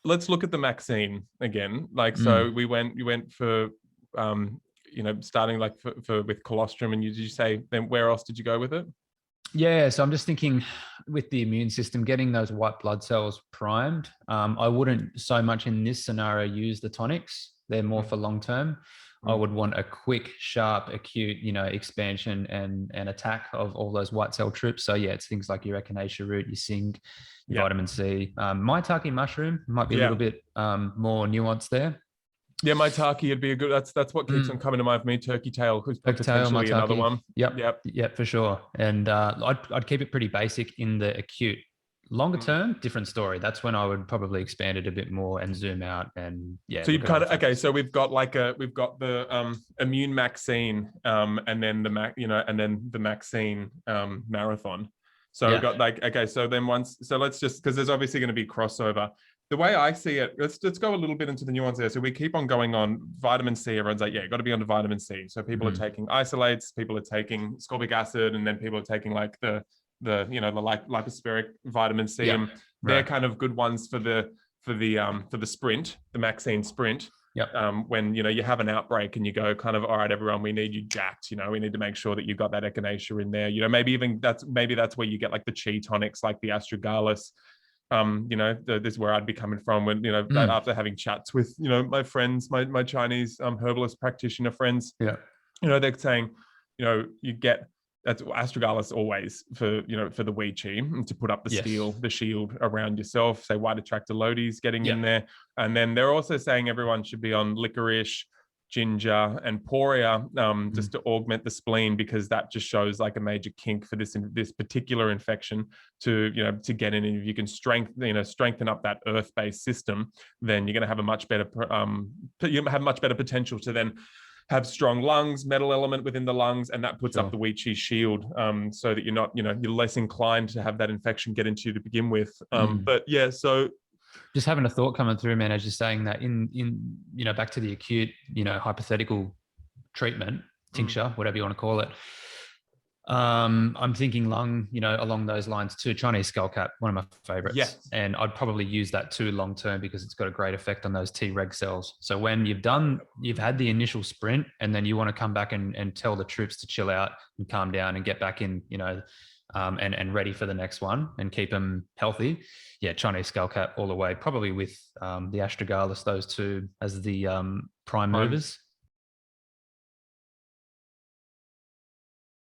let's look at the Maxine again. Like, so you went for, starting like for with colostrum, and did you say then where else did you go with it? Yeah, so I'm just thinking with the immune system, getting those white blood cells primed. I wouldn't so much in this scenario use the tonics. They're more for long term. I would want a quick, sharp, acute, expansion and attack of all those white cell troops. So yeah, it's things like your echinacea root, your zinc, your vitamin C. Maitake mushroom might be a little bit more nuanced there. Yeah, maitake would be a good. That's what keeps on coming to mind for me. Turkey tail, who's potentially another one. Yep, for sure. And I'd keep it pretty basic in the acute. Longer term, different story. That's when I would probably expand it a bit more and zoom out. And yeah. So you've kind of okay. So we've got the immune Maxine, and then the Maxine marathon. So we've got so then let's just, because there's obviously going to be crossover. The way I see it, let's go a little bit into the nuance there. So we keep on going on vitamin C. Everyone's like, got to be on vitamin C. So people are taking isolates, people are taking ascorbic acid, and then people are taking like the lipospheric vitamin C. And they're kind of good ones for the sprint, the Maxine sprint. When you have an outbreak and you go kind of, all right, everyone, we need you jacked. We need to make sure that you've got that echinacea in there. Maybe that's where you get like the chi tonics, like the astragalus. This is where I'd be coming from when, after having chats with, my friends, my Chinese herbalist practitioner friends, they're saying, you get, that's astragalus always for the Wei Qi, to put up the shield around yourself. Say white attractor lodies getting in there. And then they're also saying everyone should be on licorice, ginger, and poria, just to augment the spleen, because that just shows like a major kink for this particular infection to get in. And if you can strengthen up that earth-based system, then you're going to have a much better potential to then have strong lungs, metal element within the lungs, and that puts up the Wei Qi shield, so that you're less inclined to have that infection get into you to begin with. But yeah, so just having a thought coming through, man, as you're saying that in back to the acute, hypothetical treatment, tincture, whatever you want to call it. I'm thinking lung, along those lines too. Chinese skullcap, one of my favorites. Yes. And I'd probably use that too long term, because it's got a great effect on those Treg cells. So when you've had the initial sprint, and then you want to come back and tell the troops to chill out and calm down and get back in, and ready for the next one and keep them healthy. Yeah, Chinese skullcap all the way, probably with the astragalus, those two as the prime movers.